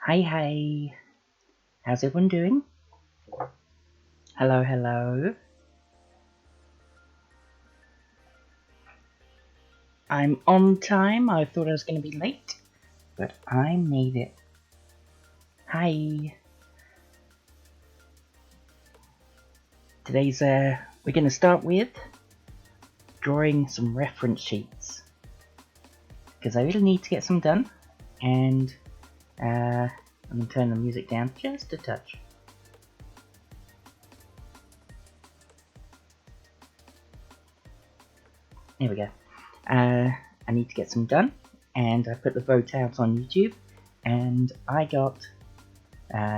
Hi, hi. How's everyone doing? Hello, hello. I'm on time. I thought I was going to be late, but I made it. Hi. Today's, we're going to start with drawing some reference sheets, because I really need to get some done, and, I'm going to turn the music down just a touch. There we go. I need to get some done, and I put the vote out on YouTube, and I got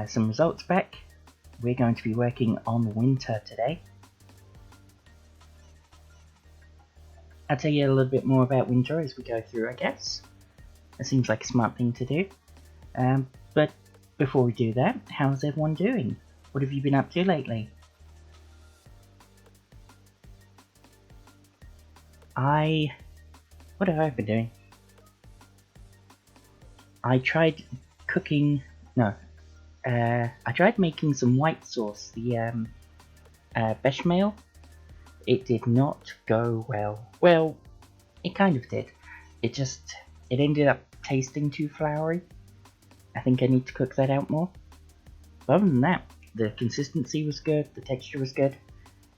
some results back. We're going to be working on winter today. I'll tell you a little bit more about winter as we go through, I guess. It seems like a smart thing to do. But before we do that, how's everyone doing? What have you been up to lately? What have I been doing? I tried I tried making some white sauce, the bechamel. It did not go well. Well, it kind of did. It ended up tasting too floury. I think I need to cook that out more. But other than that, the consistency was good, the texture was good.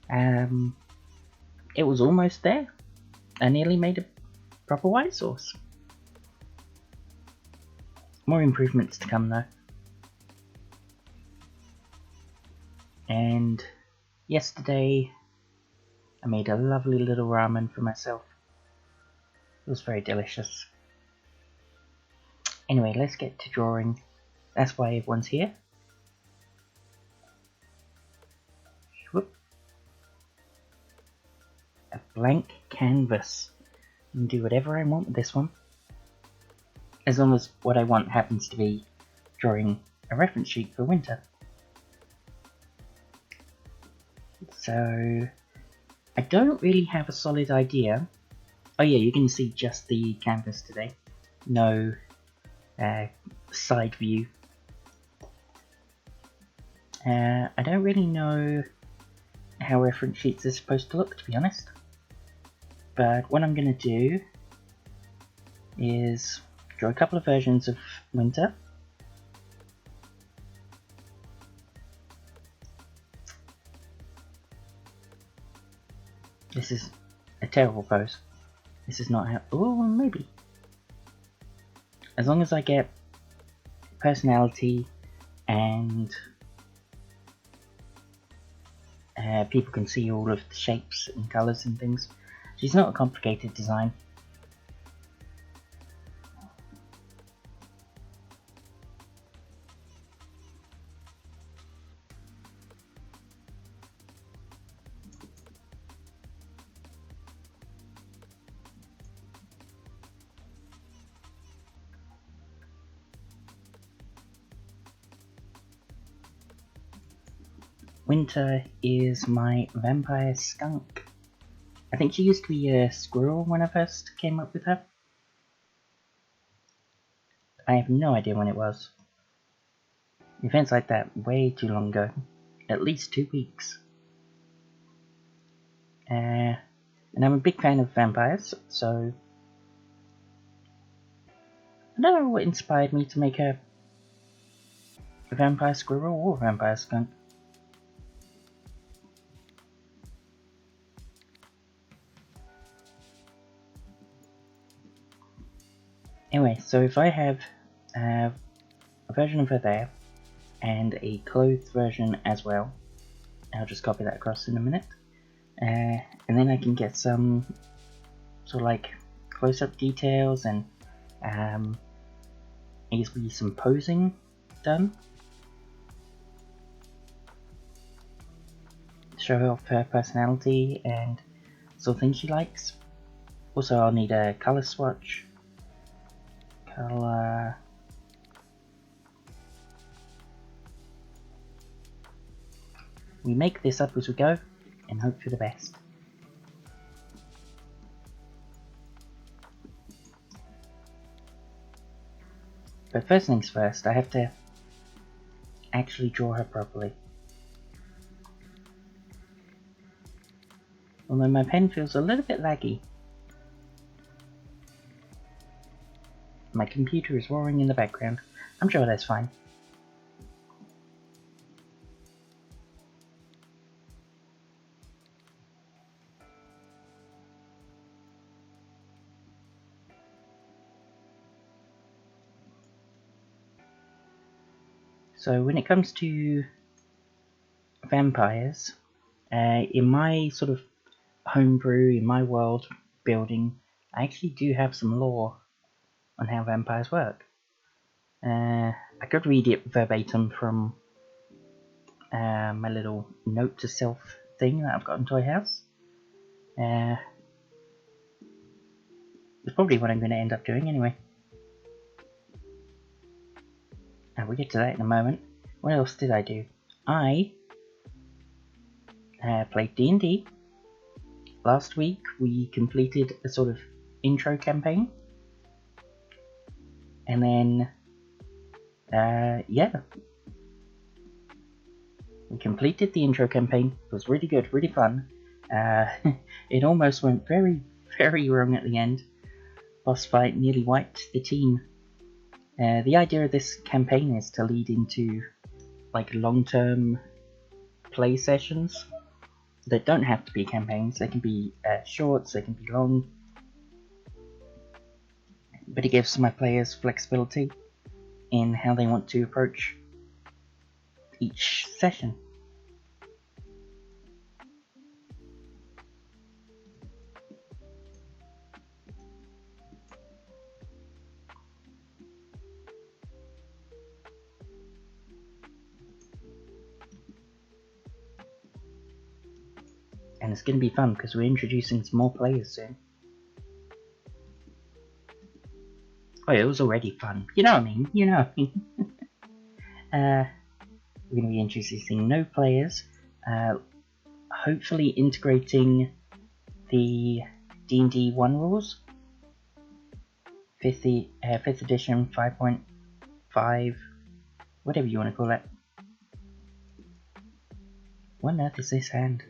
It was almost there. I nearly made a proper white sauce. More improvements to come though. And yesterday I made a lovely little ramen for myself. It was very delicious. Anyway, let's get to drawing. That's why everyone's here. Whoop. A blank canvas. I can do whatever I want with this one. As long as what I want happens to be drawing a reference sheet for winter. So, I don't really have a solid idea. Oh yeah, you can see just the canvas today. No side view. I don't really know how reference sheets are supposed to look, to be honest. But what I'm going to do is draw a couple of versions of winter. This is a terrible pose. This is not how... Oh, maybe. As long as I get personality and people can see all of the shapes and colours and things. She's not a complicated design. Winter is my Vampire Skunk. I think she used to be a squirrel when I first came up with her. I have no idea when it was. Events like that way too long ago. At least 2 weeks. And I'm a big fan of vampires, so I don't know what inspired me to make a vampire squirrel or a vampire skunk. Anyway, so if I have a version of her there, and a clothed version as well, I'll just copy that across in a minute, and then I can get some sort of like close-up details and easily some posing done. Show off her personality and sort of things she likes. Also, I'll need a color swatch. Color. We make this up as we go and hope for the best. But first things first, I have to actually draw her properly. Although my pen feels a little bit laggy. My computer is roaring in the background. I'm sure that's fine. So when it comes to vampires, in my sort of homebrew, in my world building, I actually do have some lore on how vampires work. I could read it verbatim from my little note to self thing that I've got in Toy House. It's probably what I'm going to end up doing anyway. We'll get to that in a moment. What else did I do? I played D&D. Last week we completed a sort of intro campaign. And then, yeah. We completed the intro campaign. It was really good, really fun. It almost went very, very wrong at the end. Boss fight nearly wiped the team. The idea of this campaign is to lead into like long-term play sessions that don't have to be campaigns. They can be shorts, they can be long, but it gives my players flexibility in how they want to approach each session. And it's going to be fun because we're introducing some more players soon. Oh, it was already fun. You know what I mean? You know what I mean? We're going to be introducing no players. Hopefully integrating the D&D 1 rules. 5th edition 5.5, whatever you want to call it. What on earth is this hand?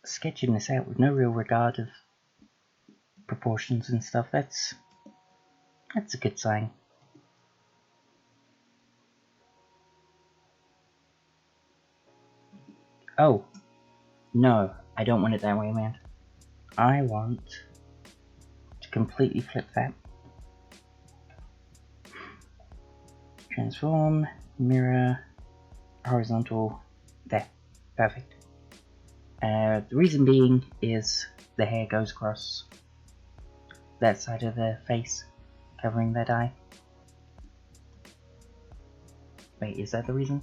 Sketching this out with no real regard of proportions and stuff, that's a good sign. Oh, no, I don't want it that way, man. I want to completely flip that. Transform, mirror, horizontal, there, perfect. The reason being is the hair goes across that side of the face, covering that eye. Wait, is that the reason?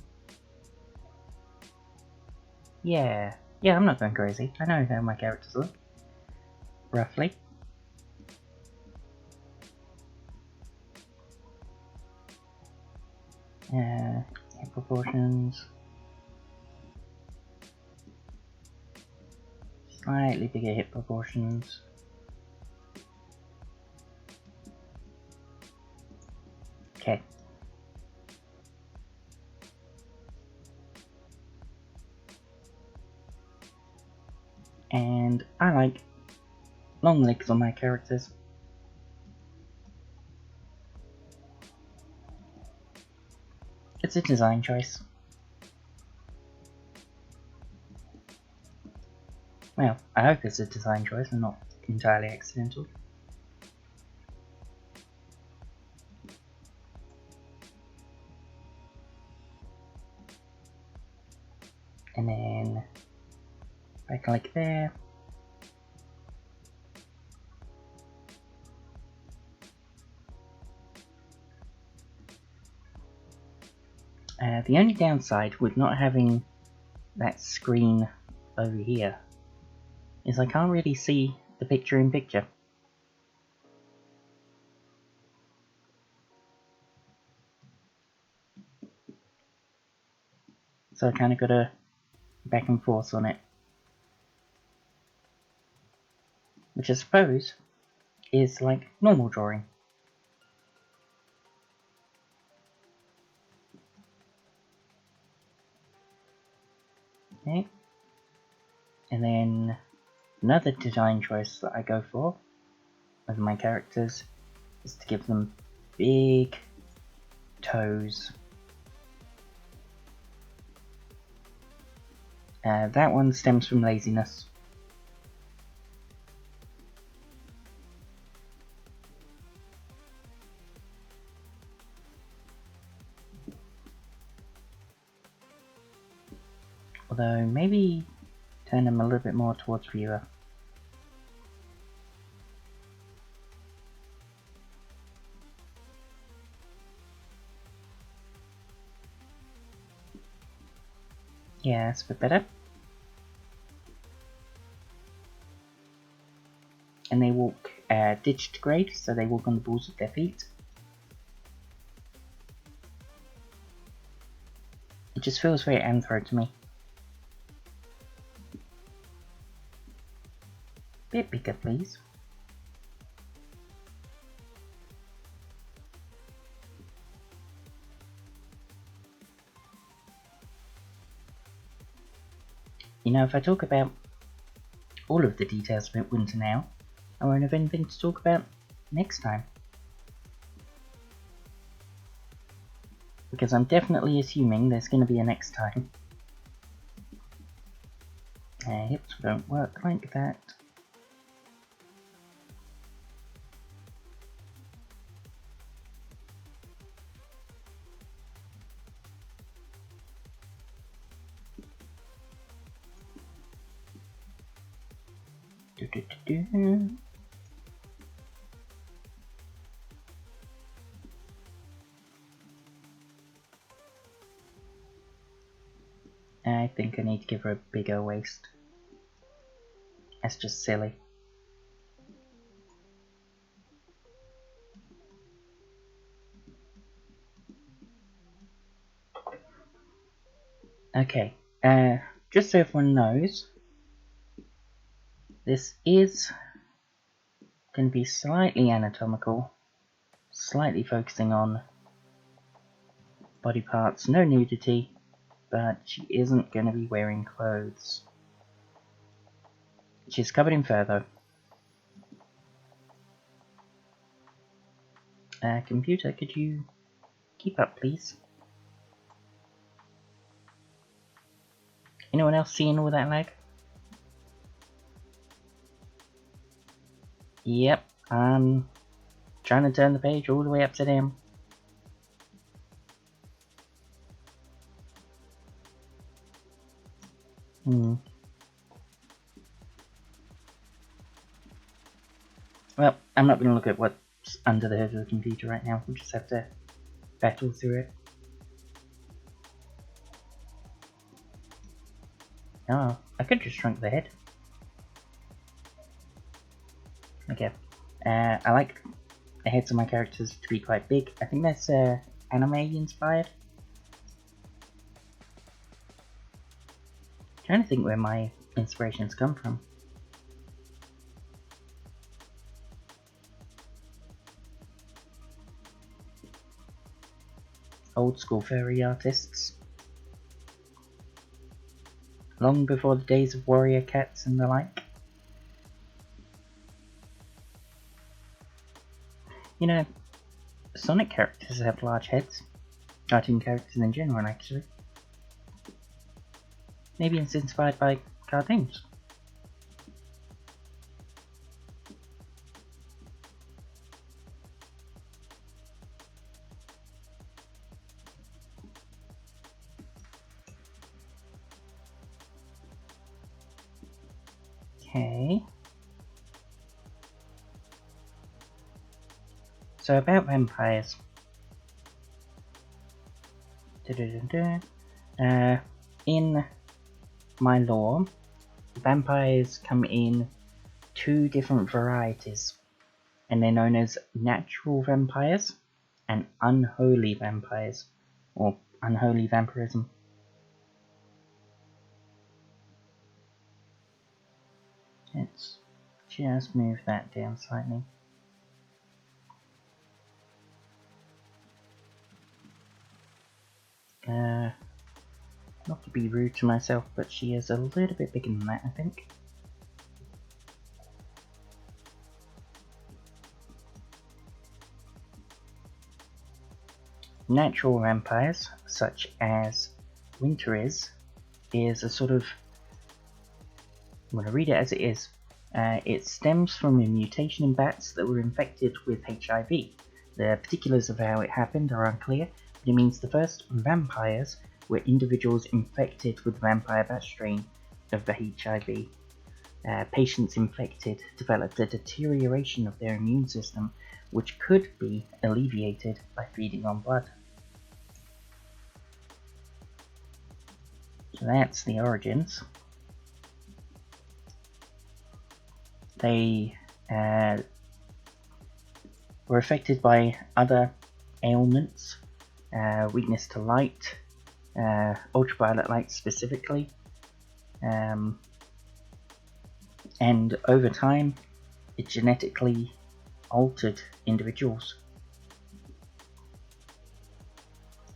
Yeah, I'm not going crazy. I know how my characters look. Roughly. Head proportions. Slightly bigger hip proportions. Okay. And I like long legs on my characters. It's a design choice. Well, I hope it's a design choice and not entirely accidental. And then back like there. The only downside with not having that screen over here is I can't really see the picture-in-picture. So I kind of got to back and forth on it. Which I suppose is like normal drawing. Okay. And then another design choice that I go for with my characters is to give them big toes. That one stems from laziness. Although maybe turn them a little bit more towards viewer. Yeah, that's a bit better. And they walk ditched grade, so they walk on the balls of their feet. It just feels very anthro to me. Bit bigger, please. You know, if I talk about all of the details about winter now, I won't have anything to talk about next time. Because I'm definitely assuming there's going to be a next time. Hips don't work like that. I think I need to give her a bigger waist. That's just silly. Okay, just so everyone knows, this is going to be slightly anatomical, slightly focusing on body parts, no nudity, but she isn't going to be wearing clothes. She's covered in fur though. Computer, could you keep up please? Anyone else seeing all that lag? Yep, I'm trying to turn the page all the way upside down. Well, I'm not going to look at what's under the hood of the computer right now. We'll just have to battle through it. Oh, I could just shrunk the head. Okay. I like the heads of my characters to be quite big. I think that's anime inspired. I'm trying to think where my inspirations come from. Old school furry artists. Long before the days of warrior cats and the like. You know, Sonic characters have large heads. Cartoon characters in general, actually. Maybe it's inspired by cartoons. Okay. So about vampires. In my lore, vampires come in two different varieties, and they're known as natural vampires and unholy vampires, or unholy vampirism. Let's just move that down slightly. Not to be rude to myself, but she is a little bit bigger than that, I think. Natural vampires, such as Winter is a sort of... I'm going to read it as it is. It stems from a mutation in bats that were infected with HIV. The particulars of how it happened are unclear, but it means the first vampires were individuals infected with the vampire bat strain of the HIV. Patients infected developed a deterioration of their immune system, which could be alleviated by feeding on blood. So that's the origins. They were affected by other ailments, weakness to light, ultraviolet light specifically, and over time it genetically altered individuals.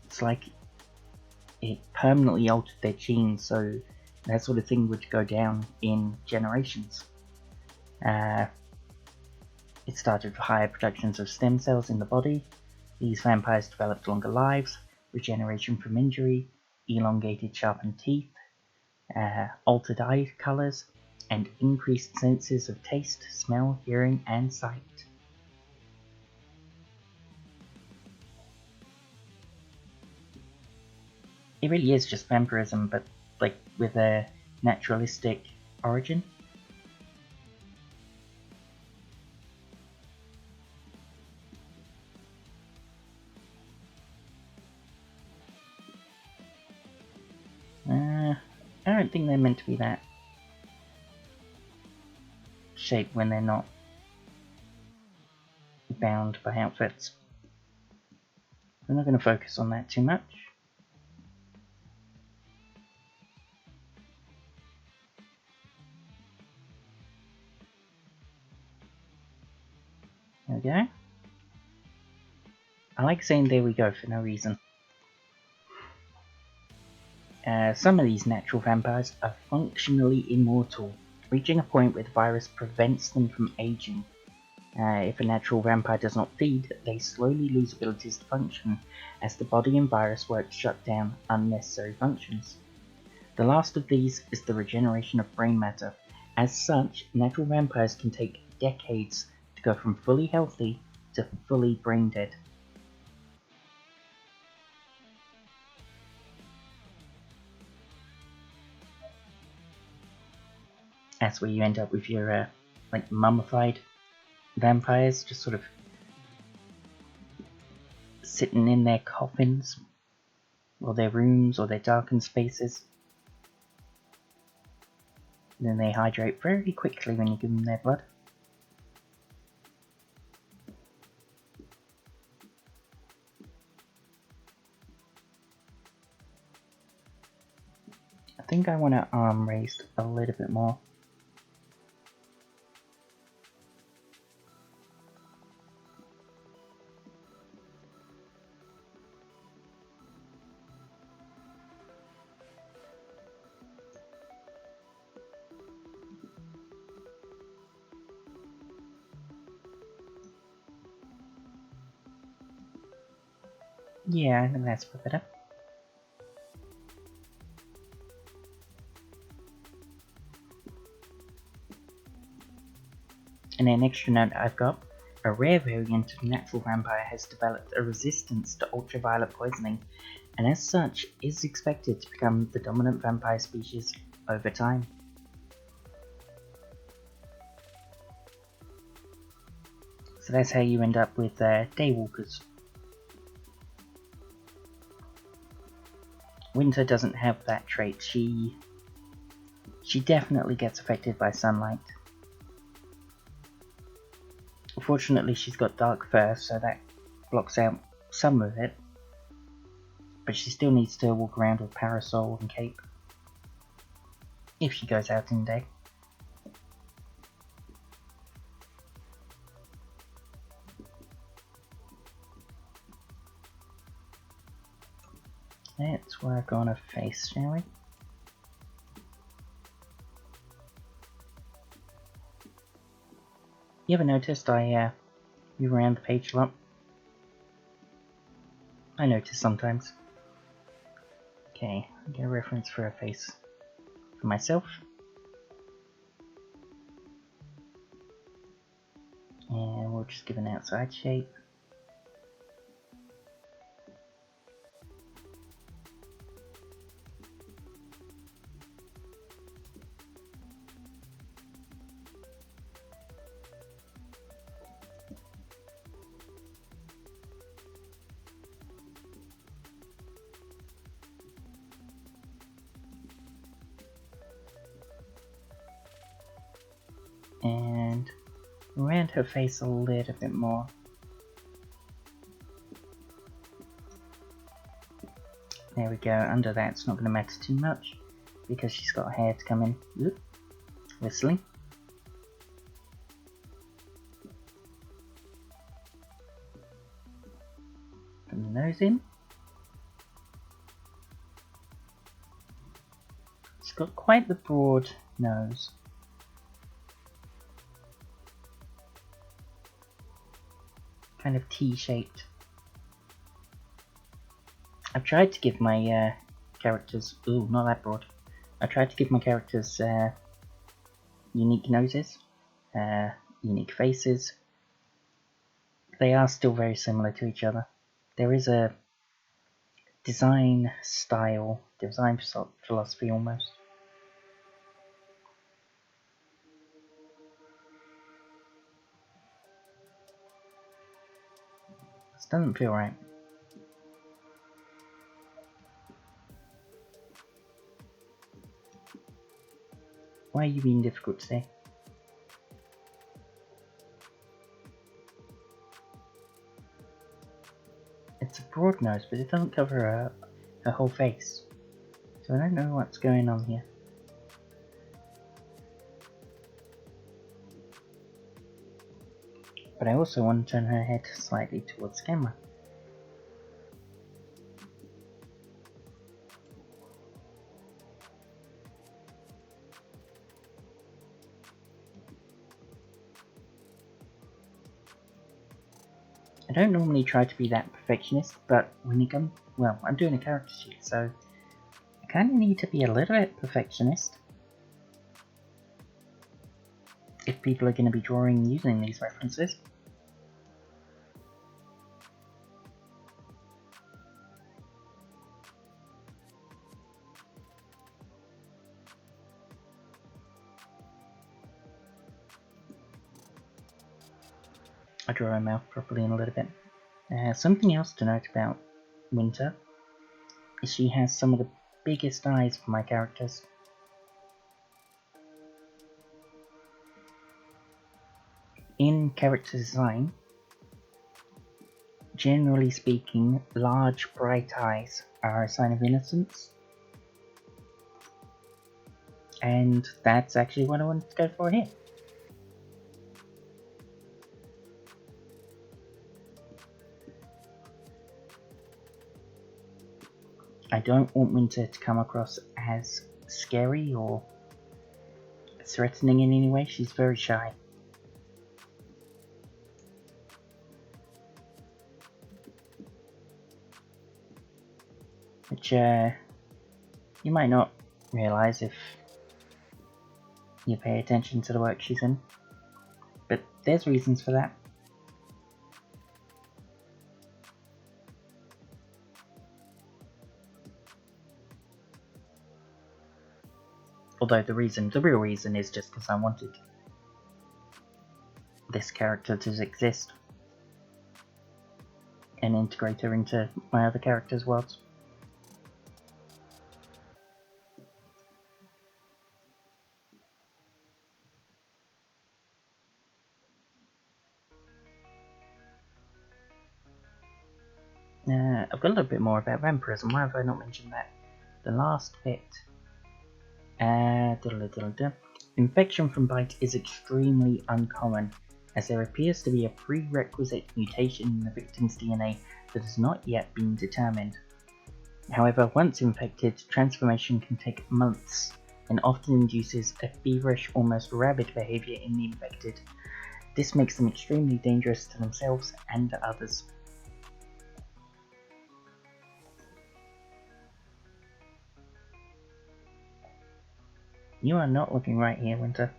It's like it permanently altered their genes, so that sort of thing would go down in generations. It started with higher productions of stem cells in the body. These vampires developed longer lives, regeneration from injury, elongated sharpened teeth, altered eye colours, and increased senses of taste, smell, hearing, and sight. It really is just vampirism, but like with a naturalistic origin. I don't think they're meant to be that shape when they're not bound by outfits. I'm not going to focus on that too much. There we go. I like saying there we go for no reason. Some of these natural vampires are functionally immortal, reaching a point where the virus prevents them from aging. If a natural vampire does not feed, they slowly lose abilities to function, as the body and virus work to shut down unnecessary functions. The last of these is the regeneration of brain matter. As such, natural vampires can take decades to go from fully healthy to fully brain dead. That's where you end up with your like mummified vampires, just sort of sitting in their coffins, or their rooms, or their darkened spaces. And then they hydrate very quickly when you give them their blood. I think I want to arm raised a little bit more. Yeah, I think that's a bit better. And an extra note I've got, a rare variant of natural vampire has developed a resistance to ultraviolet poisoning, and as such is expected to become the dominant vampire species over time. So that's how you end up with daywalkers. Winter doesn't have that trait. She she definitely gets affected by sunlight. Fortunately, she's got dark fur, so that blocks out some of it. But she still needs to walk around with parasol and cape if she goes out in the day. Let's work on her face, shall we? You ever noticed I move around the page a lot? I notice sometimes. Okay, I'll get a reference for her face for myself. And we'll just give an outside shape. And around her face a little bit more. There we go, under that it's not going to matter too much because she's got hair to come in. Oop. Whistling. Put the nose in. It's got quite the broad nose. Kind of T-shaped. I've tried to give my characters... Ooh, not that broad. I tried to give my characters unique noses, unique faces. They are still very similar to each other. There is a design style, design philosophy almost. This doesn't feel right. Why are you being difficult today? It's a broad nose, but it doesn't cover her whole face. So I don't know what's going on here. But I also want to turn her head slightly towards the camera. I don't normally try to be that perfectionist, but when you come, well, I'm doing a character sheet, so I kind of need to be a little bit perfectionist if people are going to be drawing using these references. I draw her mouth properly in a little bit. Something else to note about Winter is she has some of the biggest eyes for my characters. In character design, generally speaking, large bright eyes are a sign of innocence. And that's actually what I wanted to go for here. I don't want Winter to come across as scary or threatening in any way. She's very shy. Which you might not realise if you pay attention to the work she's in. But there's reasons for that. Although the real reason is just because I wanted this character to exist and integrate her into my other characters' worlds. I've got a little bit more about vampirism. Why have I not mentioned that? The last bit. Infection from bite is extremely uncommon, as there appears to be a prerequisite mutation in the victim's DNA that has not yet been determined. However, once infected, transformation can take months and often induces a feverish, almost rabid behavior in the infected. This makes them extremely dangerous to themselves and to others. You are not looking right here, Winter.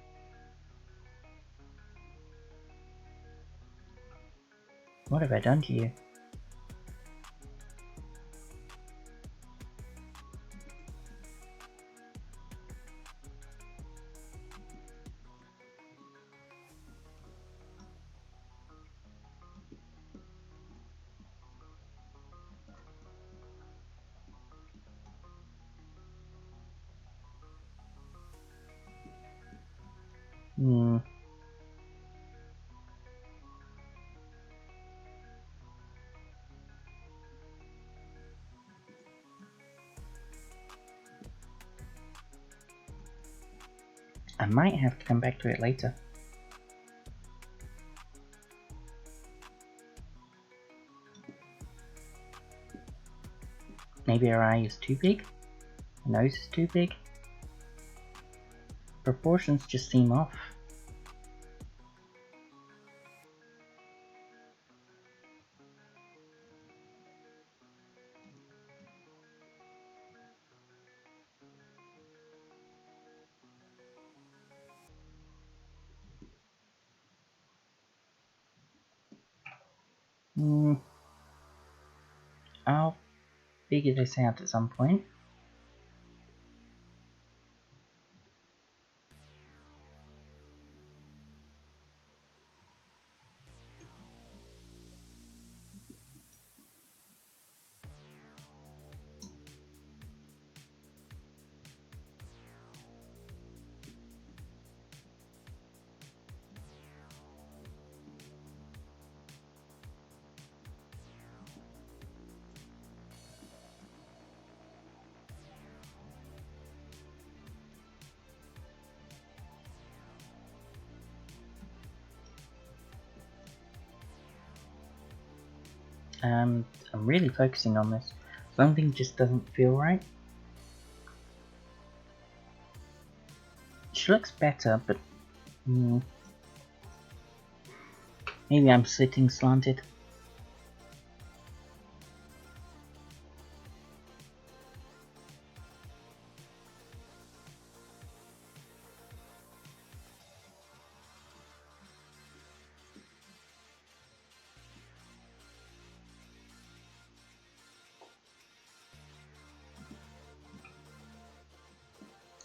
What have I done to you? I might have to come back to it later. Maybe her eye is too big? Her nose is too big? Proportions just seem off. I'll figure this out at some point. I'm really focusing on this. Something just doesn't feel right. She looks better, but maybe I'm sitting slanted.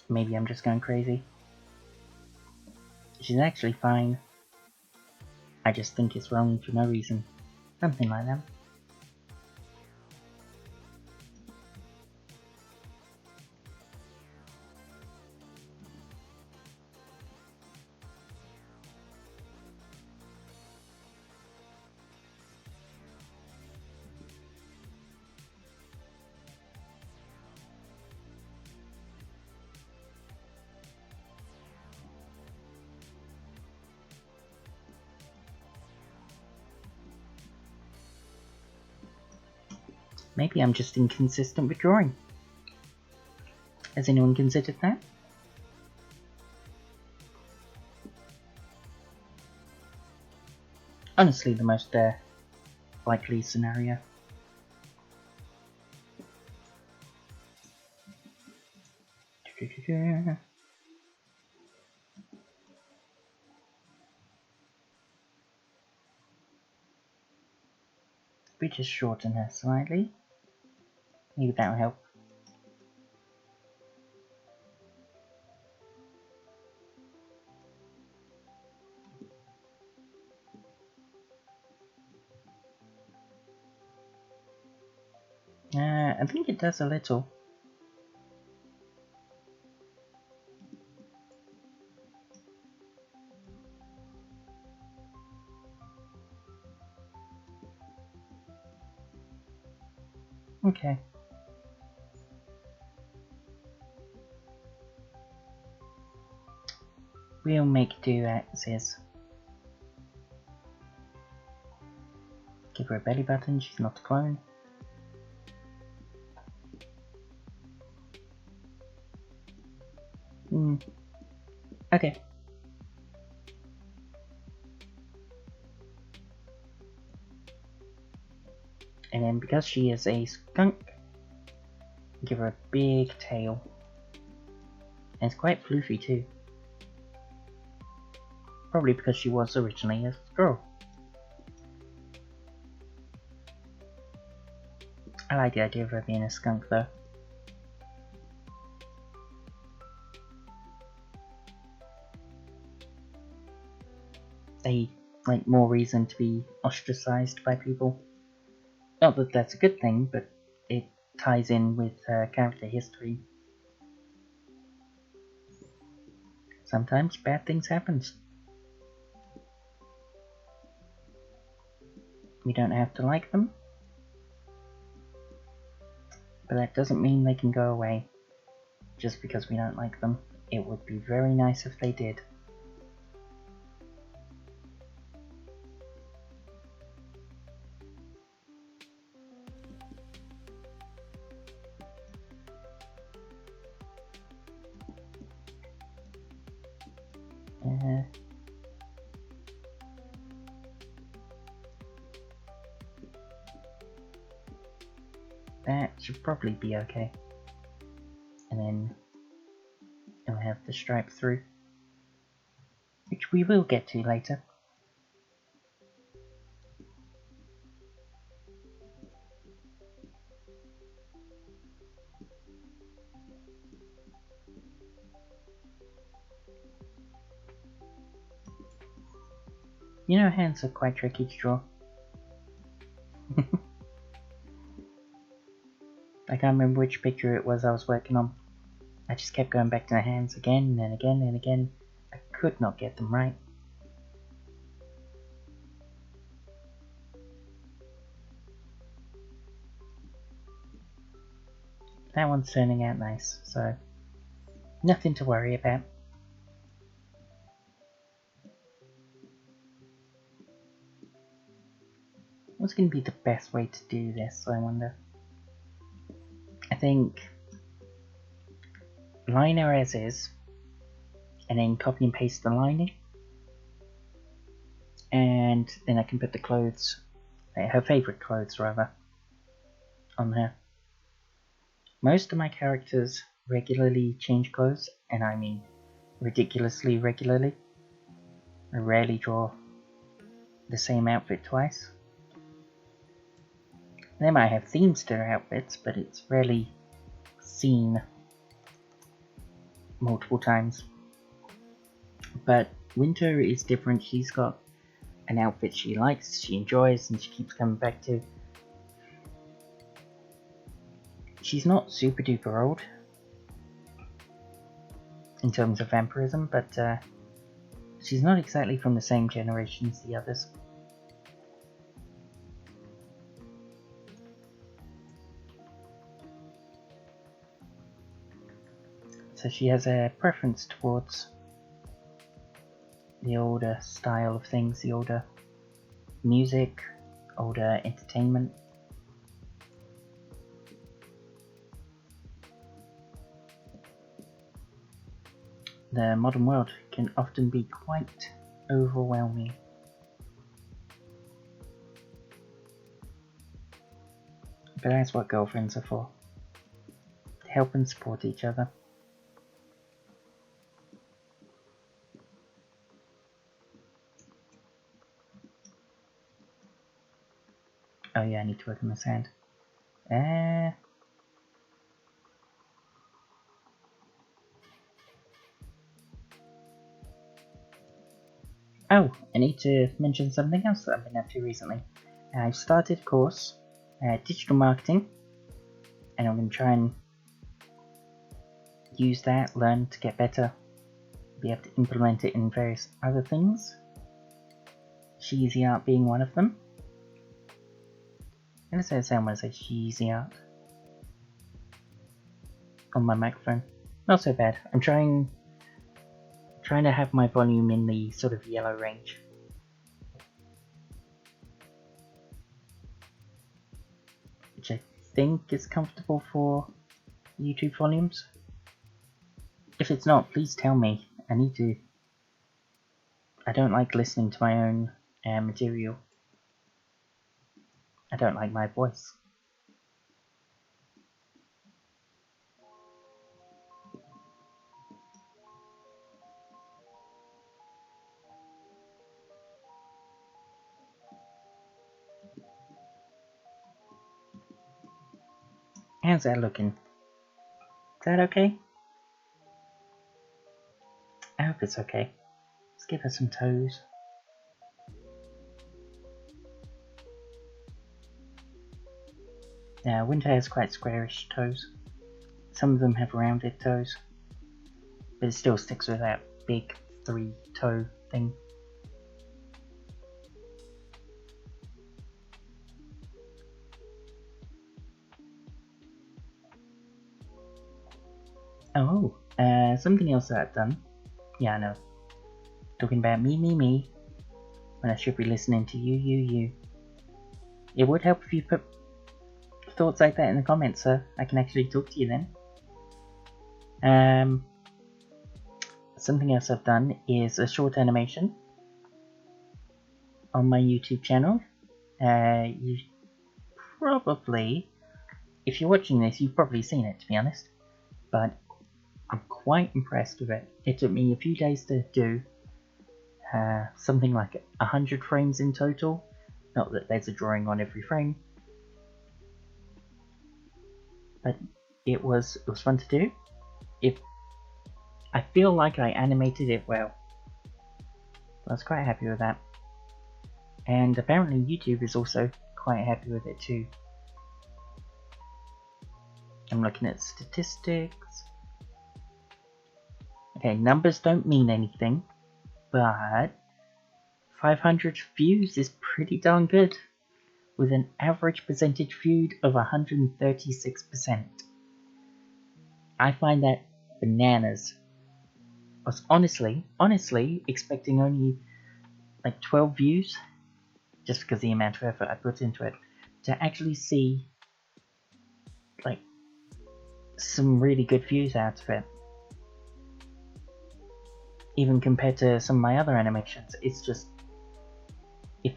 Maybe I'm just going crazy. She's actually fine. I just think it's wrong for no reason. Something like that. Maybe I'm just inconsistent with drawing. Has anyone considered that? Honestly, the most likely scenario. We just shorten her slightly. Maybe that'll help. I think it does a little. Okay. We'll make do as is. Give her a belly button, she's not a clone. Okay. And then because she is a skunk, give her a big tail. And it's quite floofy too. Probably because she was originally a squirrel. I like the idea of her being a skunk though. They like more reason to be ostracized by people. Not that that's a good thing, but it ties in with character history. Sometimes bad things happen. We don't have to like them, but that doesn't mean they can go away just because we don't like them. It would be very nice if they did. That should probably be okay. And then it'll have the stripe through, which we will get to later. You know, hands are quite tricky to draw. I can't remember which picture it was I was working on. I just kept going back to the hands again and again and again. I could not get them right. That one's turning out nice, so nothing to worry about. What's going to be the best way to do this, I wonder? I think line her as is, and then copy and paste the lining, and then I can put the clothes, her favourite clothes rather, on her. Most of my characters regularly change clothes, and I mean ridiculously regularly. I rarely draw the same outfit twice. They might have themes to their outfits, but it's rarely seen multiple times. But Winter is different. She's got an outfit she likes, she enjoys, and she keeps coming back to. She's not super duper old in terms of vampirism, but she's not exactly from the same generation as the others. So she has a preference towards the older style of things, the older music, older entertainment. The modern world can often be quite overwhelming. But that's what girlfriends are for. To help and support each other. Oh yeah, I need to work on this hand. Oh, I need to mention something else that I've been up to recently. I've started a course, digital marketing, and I'm going to try and use that, learn to get better, be able to implement it in various other things. Cheesy art being one of them. I'm going to say someone says cheesy art. on my microphone. Not so bad. I'm trying to have my volume in the sort of yellow range. Which I think is comfortable for YouTube volumes. If it's not, please tell me. I don't like listening to my own material. I don't like my voice. How's that looking? Is that okay? I hope it's okay. Let's give her some toes. Yeah, Winter has quite squarish toes. Some of them have rounded toes. But it still sticks with that big 3-toe thing. Oh, something else that I've done. Yeah, I know. Talking about me, when I should be listening to you. It would help if you put thoughts like that in the comments, so I can actually talk to you then. Something else I've done is a short animation on my YouTube channel. You probably, if you're watching this, you've probably seen it, to be honest. But I'm quite impressed with it. It took me a few days to do. Something like 100 frames in total. Not that there's a drawing on every frame. But it was fun to do. I feel like I animated it well. I was quite happy with that. And apparently YouTube is also quite happy with it too. I'm looking at statistics. Okay, numbers don't mean anything, but 500 views is pretty darn good, with an average percentage viewed of 136%. I find that bananas. I was honestly expecting only like 12 views, just because the amount of effort I put into it, to actually see like some really good views out of it. Even compared to some of my other animations, it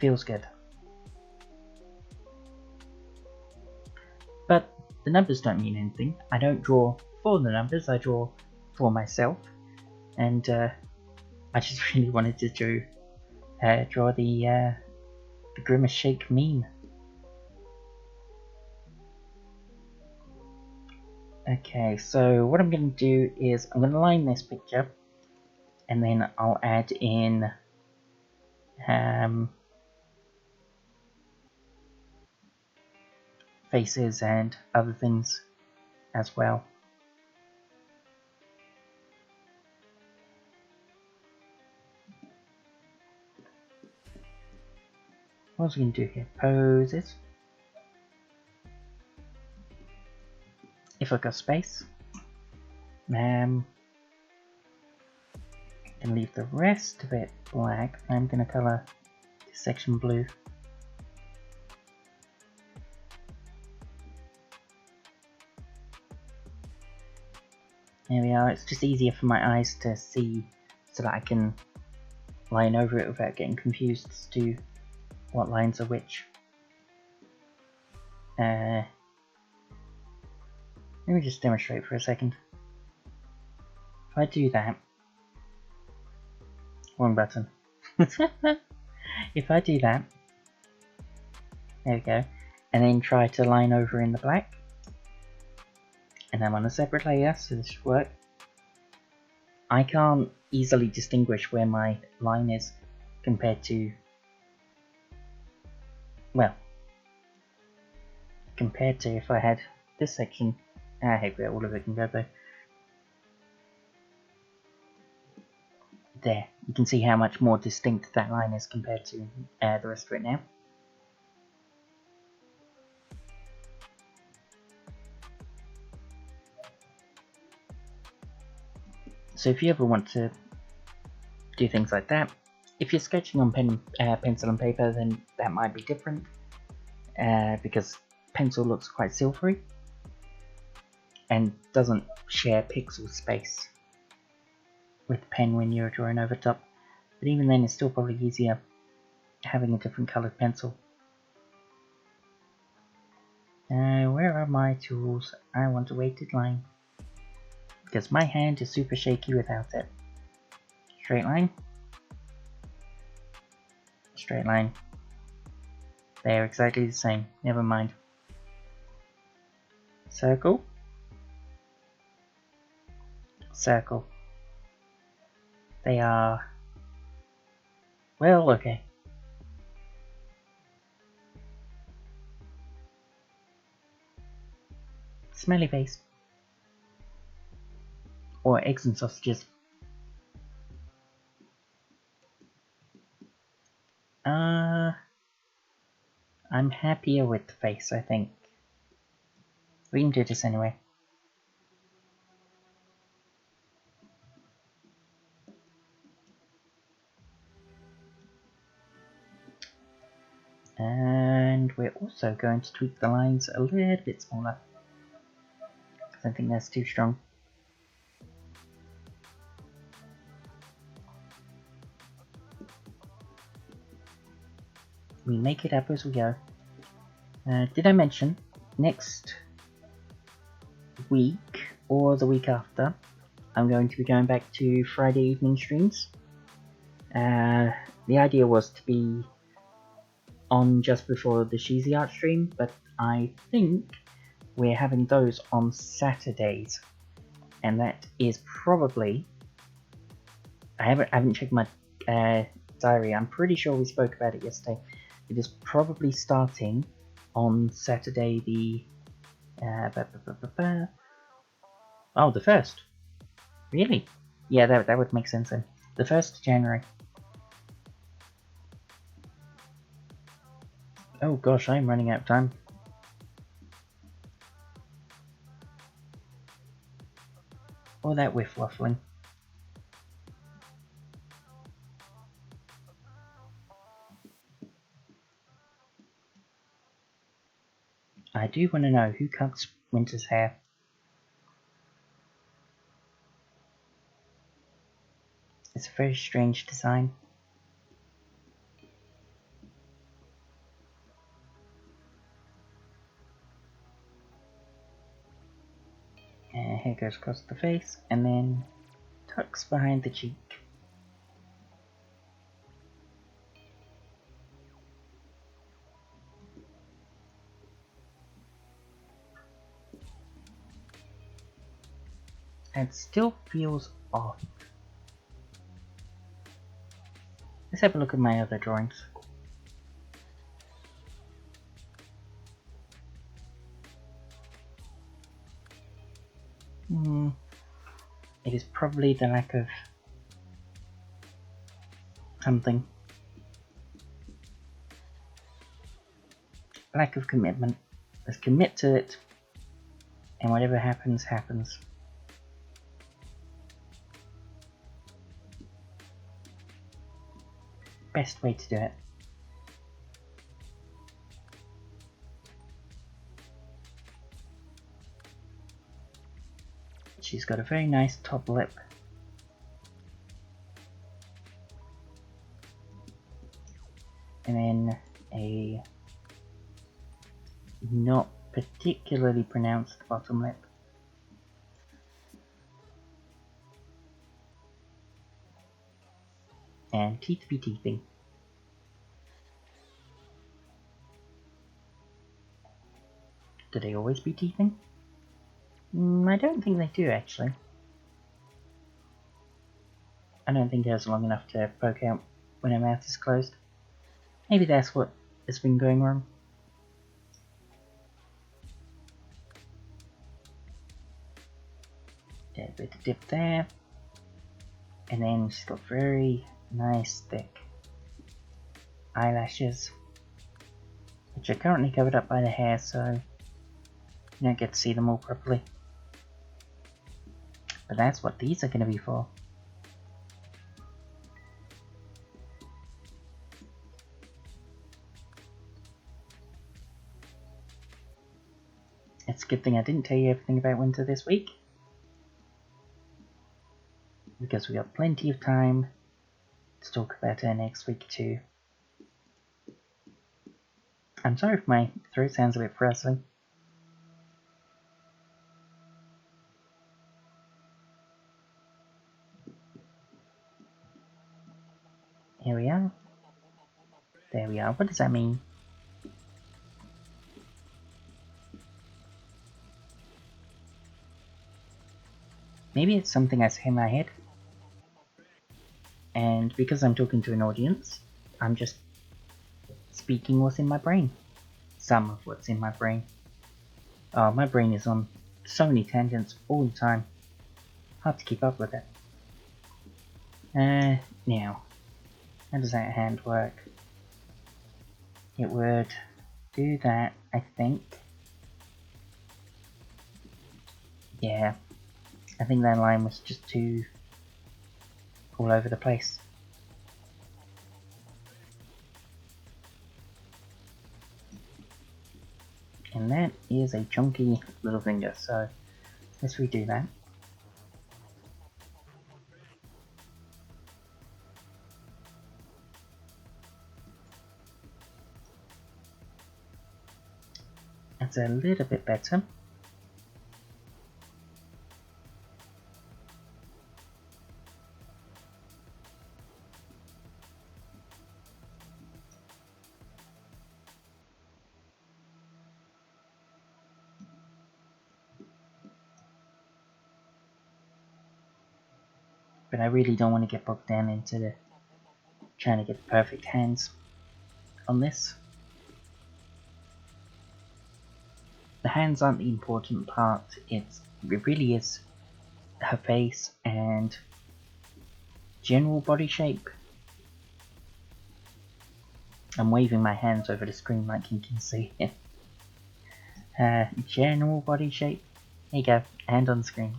feels good. But the numbers don't mean anything. I don't draw for the numbers, I draw for myself. And I just really wanted to draw the Grimace Shake meme. Okay, so what I'm going to do is I'm going to line this picture, and then I'll add in faces and other things as well. What was we going to do here? Poses. If I've got space. And leave the rest of it black. I'm going to colour this section blue. There we are. It's just easier for my eyes to see, so that I can line over it without getting confused as to what lines are which. Let me just demonstrate for a second. If I do that, wrong button. If I do that, there we go, and then try to line over in the black, and I'm on a separate layer, so this should work. I can't easily distinguish where my line is compared to, well, compared to if I had this section. I hate where all of it can go though. There, you can see how much more distinct that line is compared to the rest of it now. So if you ever want to do things like that, if you're sketching on pencil and paper, then that might be different, because pencil looks quite silvery and doesn't share pixel space with pen when you're drawing over top. But even then, it's still probably easier having a different coloured pencil. Where are my tools? I want a weighted line, because my hand is super shaky without it. Straight line. Straight line. They're exactly the same, never mind. Circle. Circle. They are... well, okay. Smelly face. Or eggs and sausages. I'm happier with the face, I think. We can do this anyway. And we're also going to tweak the lines a little bit smaller, because I think that's too strong. We make it up as we go. Did I mention, next week, or the week after, I'm going to be going back to Friday evening streams. The idea was to be on just before the Sheezy Art stream, but I think we're having those on Saturdays, and that is probably... I haven't checked my diary. I'm pretty sure we spoke about it yesterday. It is probably starting on Saturday the... oh, the 1st. Really? Yeah, that would make sense then. The 1st of January. Oh gosh, I'm running out of time. Or that whiff waffling. I do want to know who cuts Winter's hair. It's a very strange design. Hair goes across the face and then tucks behind the cheek. And still feels off. Let's have a look at my other drawings. It is probably the lack of something. Lack of commitment. Let's commit to it, and whatever happens, happens. Best way to do it. She's got a very nice top lip. And then a not particularly pronounced bottom lip. And teeth be teething. Do they always be teething? I don't think they do, actually. I don't think hers long enough to poke out when her mouth is closed. Maybe that's what has been going wrong. A bit of dip there. And then she's got very nice thick eyelashes, which are currently covered up by the hair, so you don't get to see them all properly. But that's what these are going to be for. It's a good thing I didn't tell you everything about winter this week, because we got plenty of time to talk about her next week too. I'm sorry if my throat sounds a bit frazzling. Here we are. There we are. What does that mean? Maybe it's something I say in my head. And because I'm talking to an audience, I'm just speaking what's in my brain. Some of what's in my brain. Oh, my brain is on so many tangents all the time. Hard to keep up with it. Now, how does that hand work? It would do that, I think. Yeah, I think that line was just too all over the place. And that is a chunky little finger, so let's redo that. That's a little bit better. But I really don't want to get bogged down into the trying to get the perfect hands on this. The hands aren't the important part, it really is her face and general body shape. I'm waving my hands over the screen like you can see. General body shape. There you go, hand on screen.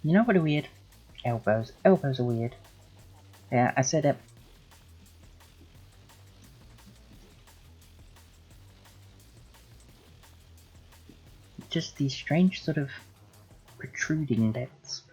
You know what are weird? Elbows. Elbows are weird. Yeah, I said it. Just these strange sort of protruding bits.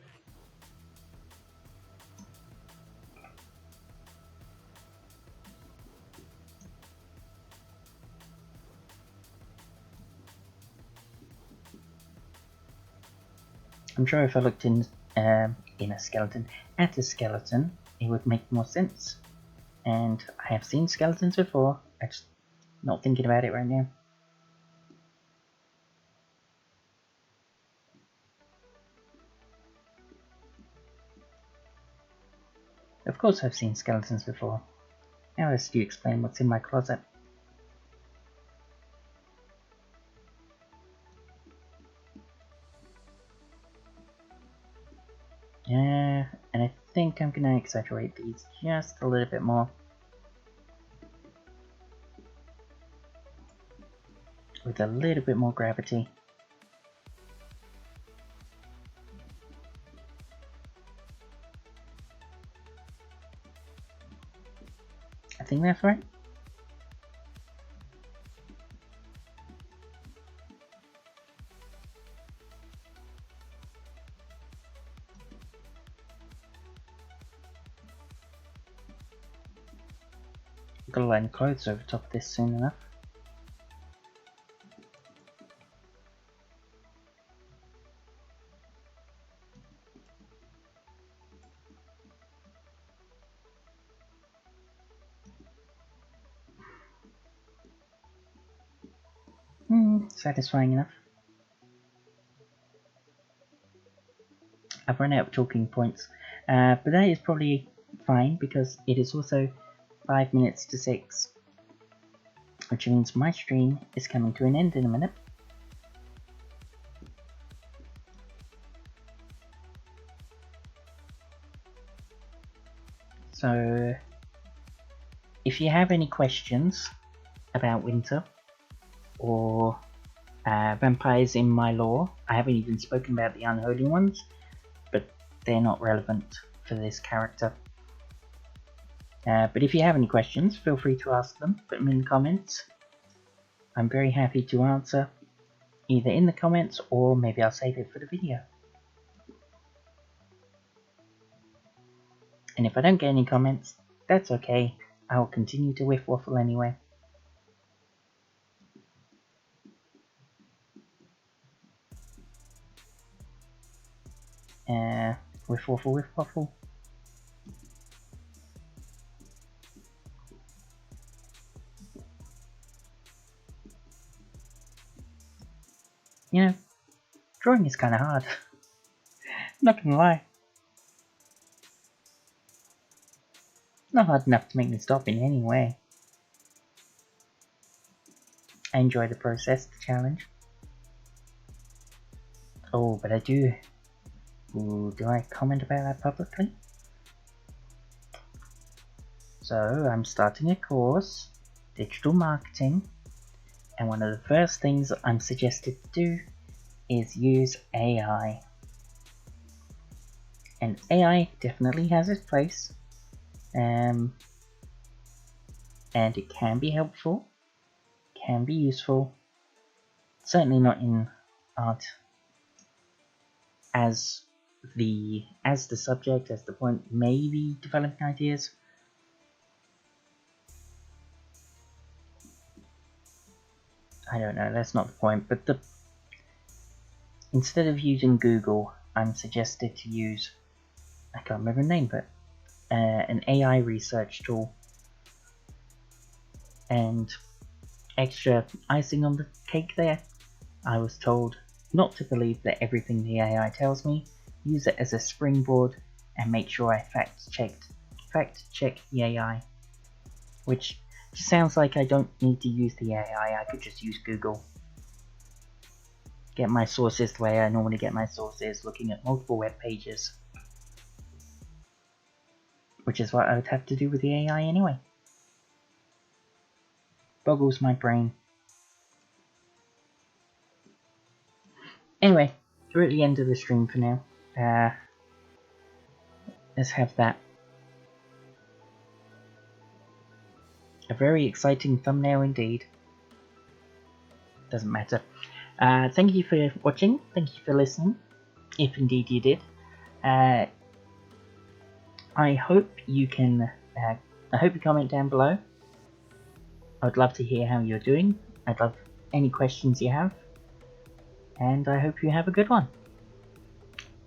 I'm sure if I looked in a skeleton, at a skeleton, it would make more sense. And I have seen skeletons before, I'm just not thinking about it right now. Of course I've seen skeletons before. How else do you explain what's in my closet? Yeah, and I think I'm gonna exaggerate these just a little bit more. With a little bit more gravity. I think that's right. I've got to line clothes over top of this soon enough. Satisfying enough. I've run out of talking points, but that is probably fine because it is also 5 minutes to 6, which means my stream is coming to an end in a minute. So if you have any questions about winter or vampires in my lore, I haven't even spoken about the unholy ones, but they're not relevant for this character. But if you have any questions, feel free to ask them, put them in the comments. I'm very happy to answer, either in the comments or maybe I'll save it for the video. And if I don't get any comments, that's okay, I'll continue to whiff waffle anyway. Whiff waffle, whiff waffle. You know, drawing is kinda hard. Not gonna lie. Not hard enough to make me stop in any way. I enjoy the process, the challenge. Oh, but I do... Ooh, do I comment about that publicly? So, I'm starting a course, digital marketing, and one of the first things I'm suggested to do is use AI. And AI definitely has its place, and it can be helpful, can be useful, certainly not in art as the subject, as the point, maybe developing ideas. I don't know, that's not the point, but instead of using Google, I'm suggested to use, I can't remember the name, but an AI research tool. And extra icing on the cake there, I was told not to believe that everything the AI tells me, use it as a springboard and make sure I fact check the AI. Which just sounds like I don't need to use the AI, I could just use Google. Get my sources the way I normally get my sources, looking at multiple web pages. Which is what I would have to do with the AI anyway. Boggles my brain. Anyway, we're at the end of the stream for now. Let's have that. A very exciting thumbnail indeed. Doesn't matter. Thank you for watching. Thank you for listening, if indeed you did. I hope you can. I hope you comment down below. I'd love to hear how you're doing. I'd love any questions you have. And I hope you have a good one.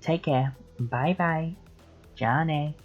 Take care. Bye bye. Johnny.